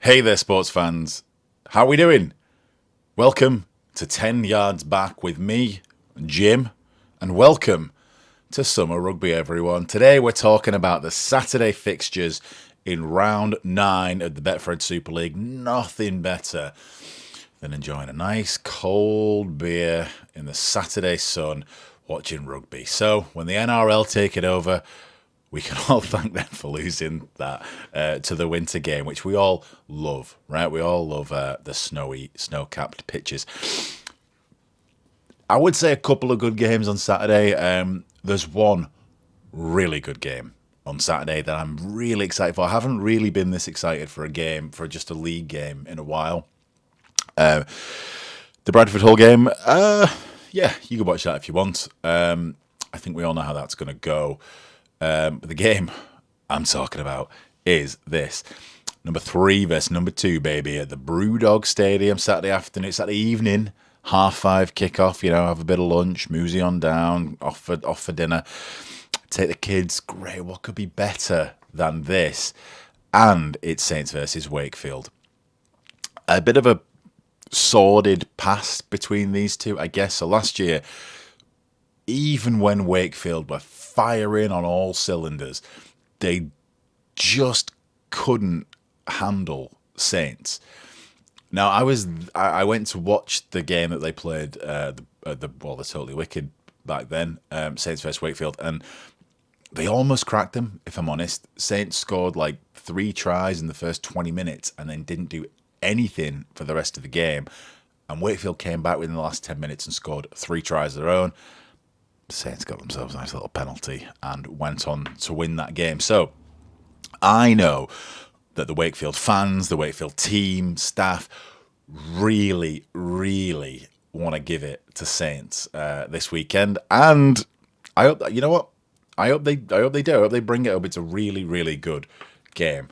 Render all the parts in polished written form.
Hey there, sports fans. How are we doing? Welcome to 10 Yards Back with me, Jim, and welcome to Summer Rugby, everyone. Today we're talking about the Saturday fixtures in round 9 of the Betfred Super League. Nothing better than enjoying a nice cold beer in the Saturday sun watching rugby. So when the NRL take it over, we can all thank them for losing that to the winter game, which we all love, right? We all love the snow-capped pitches. I would say a couple of good games on Saturday. There's one really good game on Saturday that I'm really excited for. I haven't really been this excited for a game, for just a league game in a while. The Bradford Hull game, yeah, you can watch that if you want. I think we all know how that's going to go. But the game I'm talking about is this. Number 3 versus number 2, baby, at the Brewdog Stadium, Saturday evening, 5:30 kickoff, have a bit of lunch, moosey on down, off for dinner, take the kids. Great, what could be better than this? And it's Saints versus Wakefield. A bit of a sordid past between these two, I guess. So last year, even when Wakefield were firing on all cylinders, they just couldn't handle Saints. Now, I went to watch the game that they played, the Totally Wicked back then, Saints versus Wakefield, and they almost cracked them, if I'm honest. Saints scored like 3 tries in the first 20 minutes and then didn't do anything for the rest of the game. And Wakefield came back within the last 10 minutes and scored 3 tries of their own. Saints got themselves a nice little penalty and went on to win that game. So I know that the Wakefield fans, the Wakefield team, staff really, really want to give it to Saints this weekend. And I hope that, you know what? I hope they do. I hope they bring it up. It's a really, really good game.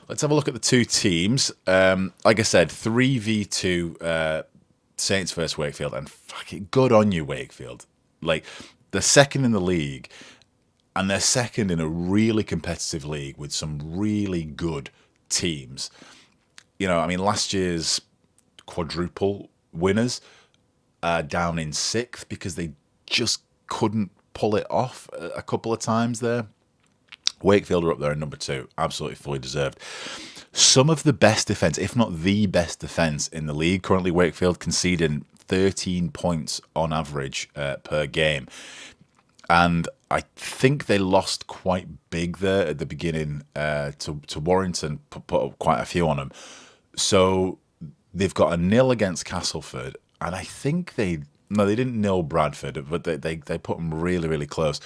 Let's have a look at the two teams. Like I said, 3v2 Saints versus Wakefield, and fucking good on you, Wakefield. Like, they're second in the league, and they're second in a really competitive league with some really good teams. Last year's quadruple winners are down in 6th because they just couldn't pull it off a couple of times there. Wakefield are up there in number 2, absolutely fully deserved. Some of the best defence, if not the best defence in the league. Currently, Wakefield conceding 13 points on average per game. And I think they lost quite big there at the beginning to Warrington, put up quite a few on them. So they've got a 0 against Castleford, and I think they didn't 0 Bradford, but they put them really, really close.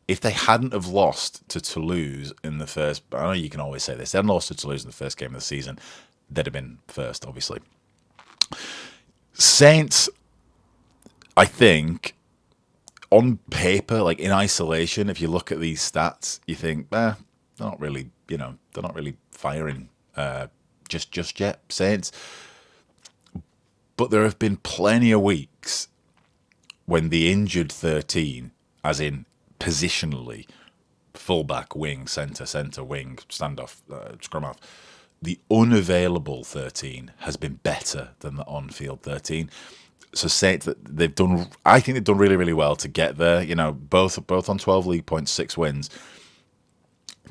If they hadn't have lost to Toulouse in the first, I know you can always say this, they hadn't lost to Toulouse in the first game of the season, they'd have been first, obviously. Saints, I think, on paper, like in isolation, if you look at these stats, you think, they're not really, they're not really firing just yet, Saints. But there have been plenty of weeks when the injured 13, as in positionally, fullback, wing, centre, wing, standoff, scrum half, the unavailable 13 has been better than the on-field 13. So Saints, I think they've done really, really well to get there. Both on 12 league points, 6 wins.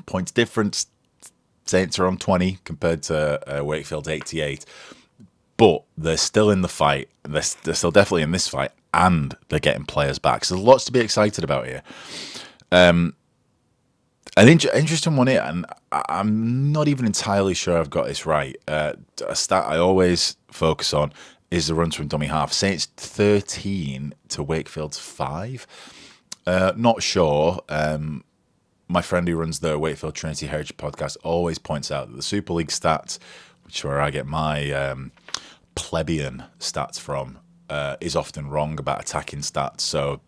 Points difference, Saints are on 20 compared to Wakefield's 88. But they're still in the fight. They're still definitely in this fight, and they're getting players back. So there's lots to be excited about here. An interesting one here, and I'm not even entirely sure I've got this right. A stat I always focus on is the runs from dummy half. Saints 13 to Wakefield's 5. Not sure. My friend who runs the Wakefield Trinity Heritage podcast always points out that the Super League stats, which is where I get my plebeian stats from, is often wrong about attacking stats. So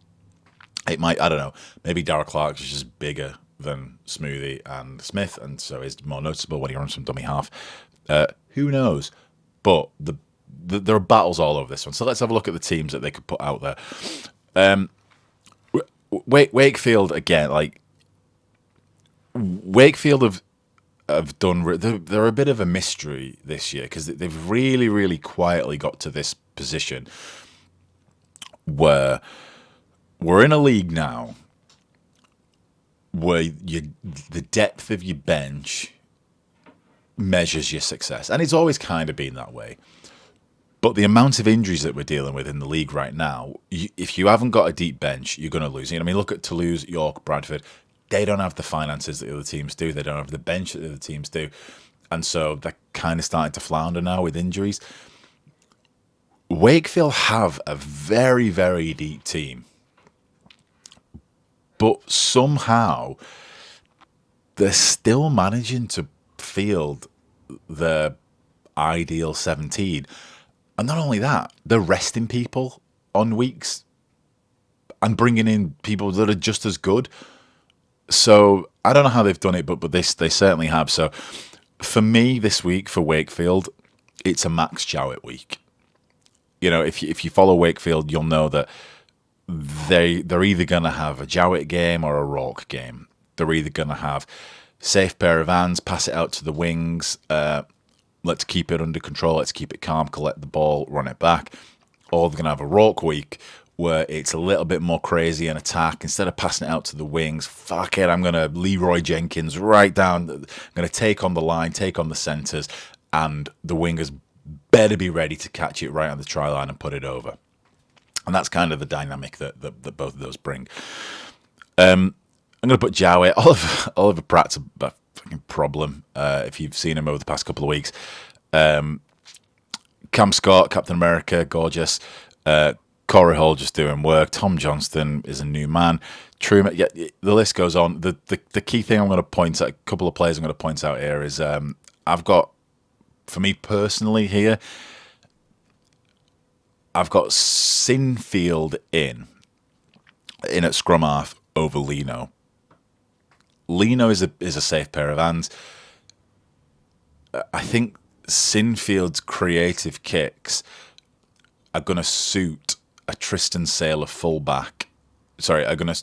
it might, I don't know, maybe Darell Clark is just bigger than Smoothie and Smith, and so is more noticeable when he runs from dummy half. Who knows? But there are battles all over this one. So let's have a look at the teams that they could put out there. Wakefield, again, like, Wakefield have have done. They're a bit of a mystery this year because they've really, really quietly got to this position where we're in a league now where the depth of your bench measures your success, and it's always kind of been that way. But the amount of injuries that we're dealing with in the league right now, if you haven't got a deep bench, you're going to lose. I mean, look at Toulouse, York, Bradford. They don't have the finances that the other teams do. They don't have the bench that the other teams do. And so they're kind of starting to flounder now with injuries. Wakefield have a very, very deep team. But somehow they're still managing to field the ideal 17. And not only that, they're resting people on weeks and bringing in people that are just as good. So I don't know how they've done it, but they certainly have. So for me this week for Wakefield, it's a Max Jowett week. If you follow Wakefield, you'll know that they're either going to have a Jowett game or a Rourke game. They're either going to have safe pair of hands, pass it out to the wings. Let's keep it under control. Let's keep it calm, collect the ball, run it back. Or they're going to have a Rourke week where it's a little bit more crazy in attack. Instead of passing it out to the wings, fuck it, I'm going to Leroy Jenkins right down. I'm going to take on the line, take on the centres, and the wingers better be ready to catch it right on the try line and put it over. And that's kind of the dynamic that both of those bring. I'm going to put Jowett. Oliver Pratt's a fucking problem if you've seen him over the past couple of weeks. Cam Scott, Captain America, gorgeous. Corey Hall just doing work. Tom Johnston is a new man. Truman, yeah, the list goes on. The key thing I'm going to point out, a couple of players I'm going to point out here is I've got, for me personally here, I've got Sinfield in at scrum half over Lino. Lino is a safe pair of hands. I think Sinfield's creative kicks are going to suit a Tristan Saylor fullback. Sorry, are going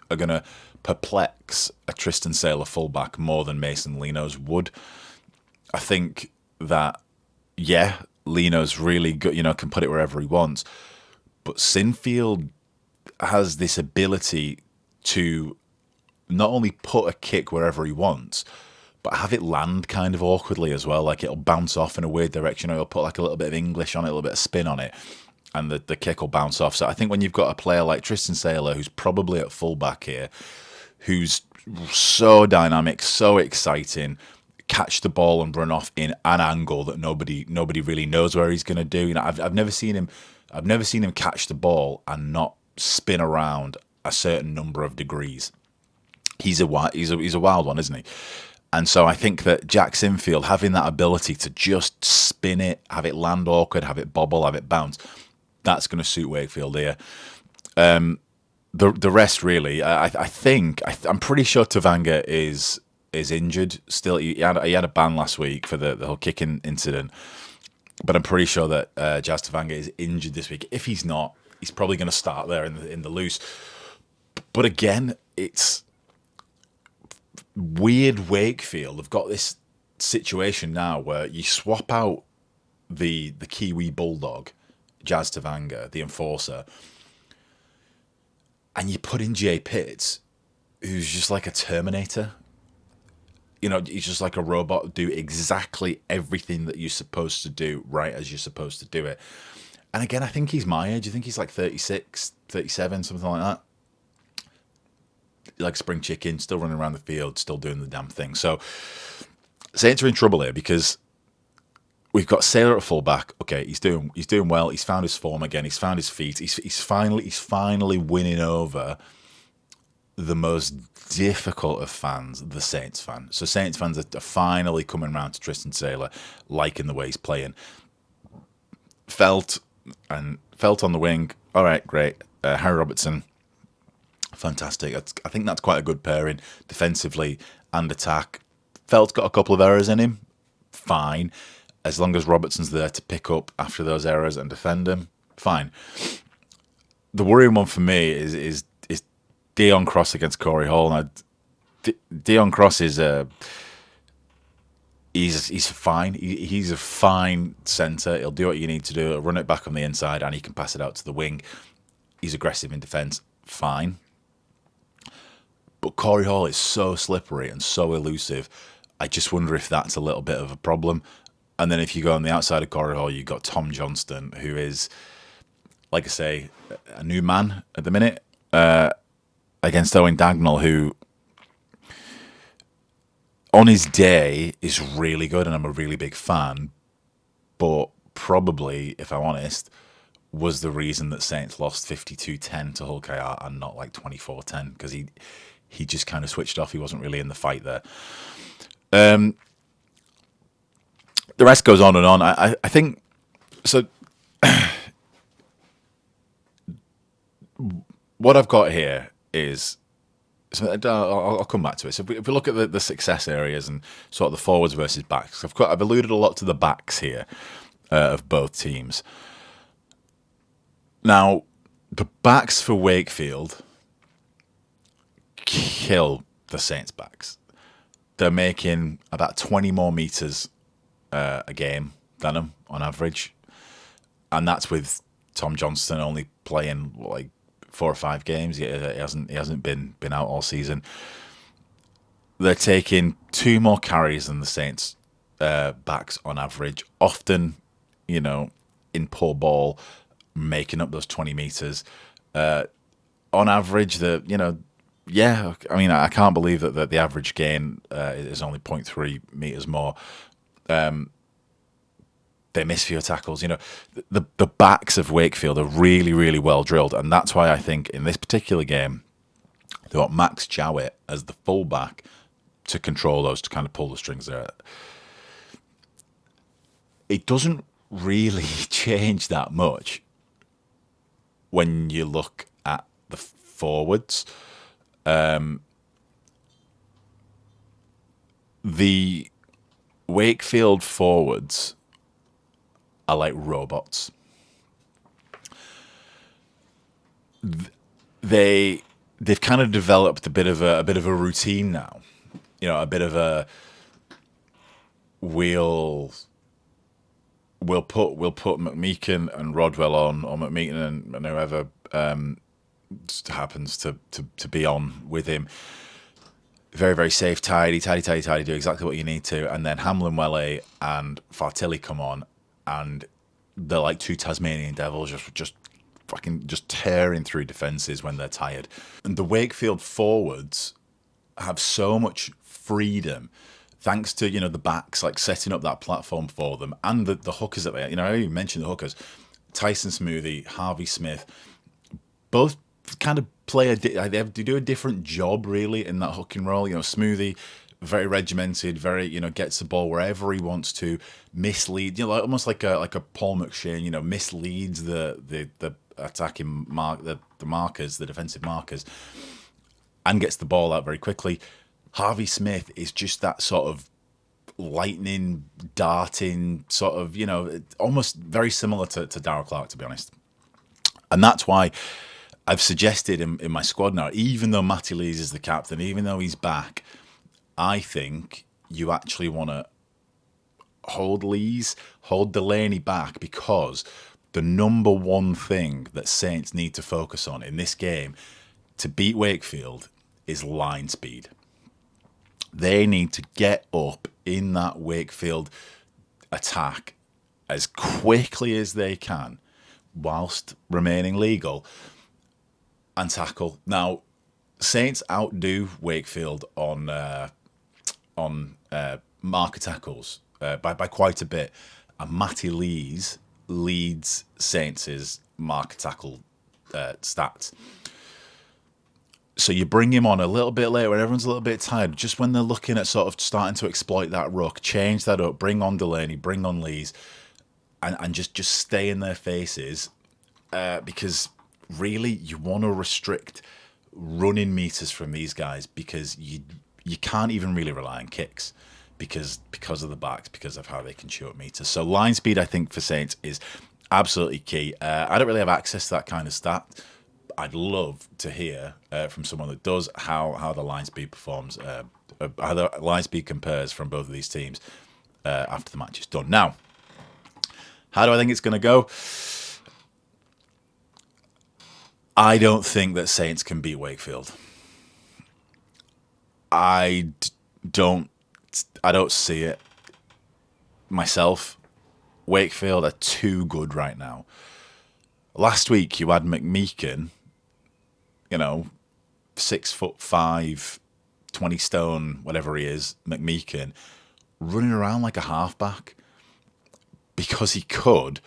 to perplex a Tristan Saylor fullback more than Mason Lino's would. I think that, yeah, Lino's really good, can put it wherever he wants. But Sinfield has this ability to not only put a kick wherever he wants, but have it land kind of awkwardly as well. Like it'll bounce off in a weird direction, or he'll put like a little bit of English on it, a little bit of spin on it, and the kick will bounce off. So I think when you've got a player like Tristan Saylor, who's probably at fullback here, who's so dynamic, so exciting, catch the ball and run off in an angle that nobody really knows where he's going to do. I've never seen him catch the ball and not spin around a certain number of degrees. He's a wild one, isn't he? And so I think that Jack Sinfield having that ability to just spin it, have it land awkward, have it bobble, have it bounce, that's going to suit Wakefield here. The rest really, I'm pretty sure Tavanga is injured still. He had a ban last week for the whole kicking incident, but I'm pretty sure that Jazz Tavanga is injured this week. If he's not, he's probably going to start there in the loose. But again, it's weird. Wakefield have got this situation now where you swap out the Kiwi Bulldog, Jazz Tavanga, the enforcer, and you put in Jay Pitts, who's just like a Terminator. He's just like a robot, do exactly everything that you're supposed to do right as you're supposed to do it. And again, I think he's my age. I think he's like 36, 37, something like that. Like spring chicken, still running around the field, still doing the damn thing. So Saints are in trouble here because we've got Saylor at fullback. Okay, he's doing well. He's found his form again. He's found his feet. He's finally winning over the most difficult of fans, the Saints fan. So Saints fans are finally coming around to Tristan Saylor, liking the way he's playing. Felt on the wing. All right, great. Harry Robertson, fantastic. I think that's quite a good pairing defensively and attack. Felt's got a couple of errors in him. Fine. As long as Robertson's there to pick up after those errors and defend him, fine. The worrying one for me is Dion Cross against Corey Hall. Now, Dion Cross is he's fine. He's a fine centre. He'll do what you need to do. He'll run it back on the inside, and he can pass it out to the wing. He's aggressive in defence. Fine. But Corey Hall is so slippery and so elusive. I just wonder if that's a little bit of a problem. And then if you go on the outside of Corey Hall, you've got Tom Johnston, who is, like I say, a new man at the minute against Owen Dagnall, who on his day is really good, and I'm a really big fan. But probably, if I'm honest, was the reason that Saints lost 52-10 to Hull KR and not like 24-10, because he just kind of switched off. He wasn't really in the fight there. The rest goes on and on. I think so. What I've got here is, so I'll come back to it. So if we look at the success areas and sort of the forwards versus backs, I've alluded a lot to the backs here of both teams. Now, the backs for Wakefield kill the Saints backs. They're making about 20 more meters a game than them on average, and that's with Tom Johnston only playing like 4 or 5 games. He hasn't been out all season. They're taking 2 more carries than the Saints backs on average. Often, in poor ball, making up those 20 meters. On average, I mean, I can't believe that the average gain is only 0.3 meters more. They miss fewer tackles. The backs of Wakefield are really, really well drilled, and that's why I think in this particular game they got Max Jowett as the fullback to control those, to kind of pull the strings there. It doesn't really change that much when you look at the forwards. The Wakefield forwards are like robots. They've kind of developed a bit of a routine now. A bit of a we'll put McMeekin and Rodwell on, or McMeekin and whoever happens to be on with him. Very, very safe, tidy, do exactly what you need to. And then Hamlin Welle and Fartilli come on, and they're like 2 Tasmanian devils, just tearing through defences when they're tired. And the Wakefield forwards have so much freedom, thanks to the backs like setting up that platform for them, and the hookers that they. I even mentioned the hookers, Tyson Smoothie, Harvey Smith, both kind of play they do a different job really in that hooking role. Smoothie, very regimented, very gets the ball wherever he wants to, mislead, almost like a Paul McShane, misleads the attacking the markers, the defensive markers, and gets the ball out very quickly. Harvey Smith is just that sort of lightning, darting sort of, almost very similar to Darell Clark, to be honest. And that's why I've suggested in my squad now, even though Matty Lees is the captain, even though he's back, I think you actually want to hold Lees, hold Delaney back, because the number one thing that Saints need to focus on in this game to beat Wakefield is line speed. They need to get up in that Wakefield attack as quickly as they can whilst remaining legal and tackle. Now, Saints outdo Wakefield on marker tackles by quite a bit, and Matty Lees leads Saints' marker tackle stats. So you bring him on a little bit later when everyone's a little bit tired, just when they're looking at sort of starting to exploit that ruck, change that up, bring on Delaney, bring on Lees, and just stay in their faces, because really you want to restrict running meters from these guys, because you can't even really rely on kicks because of the backs, because of how they can chew up meters. So line speed, I think, for Saints is absolutely key. I don't really have access to that kind of stat. I'd love to hear from someone that does how the line speed performs, how the line speed compares from both of these teams. after the match is done. Now, how do I think it's going to go? I don't think that Saints can beat Wakefield. Don't see it myself. Wakefield are too good right now. Last week you had McMeekin, 6'5", 20 stone, whatever he is, McMeekin, running around like a halfback because he could,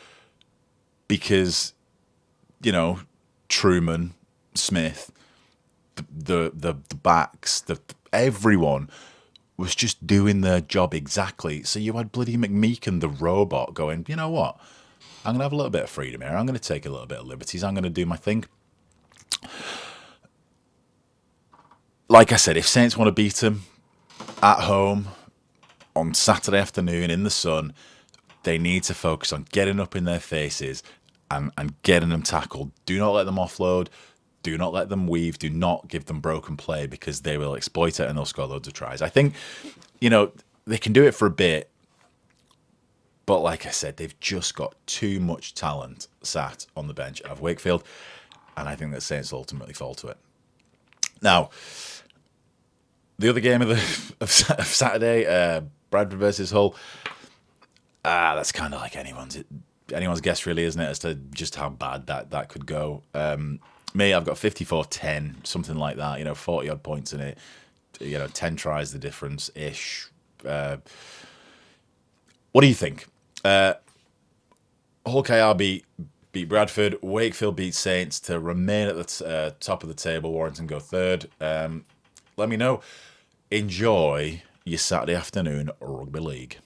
because Truman, Smith, the backs, everyone was just doing their job exactly. So you had bloody McMeekin, the robot, going, you know what? I'm going to have a little bit of freedom here. I'm going to take a little bit of liberties. I'm going to do my thing. Like I said, if Saints want to beat them at home on Saturday afternoon in the sun, they need to focus on getting up in their faces and getting them tackled. Do not let them offload. Do not let them weave. Do not give them broken play, because they will exploit it and they'll score loads of tries. I think, they can do it for a bit. But like I said, they've just got too much talent sat on the bench of Wakefield. And I think that Saints will ultimately fall to it. Now, the other game of Saturday, Bradford versus Hull. That's kind of like anyone's guess, really, isn't it, as to just how bad that could go. Me, I've got 54-10, something like that. 40-odd points in it. 10 tries the difference-ish. What do you think? Hull KR beat Bradford. Wakefield beat Saints to remain at the top of the table. Warrington go third. Let me know. Enjoy your Saturday afternoon rugby league.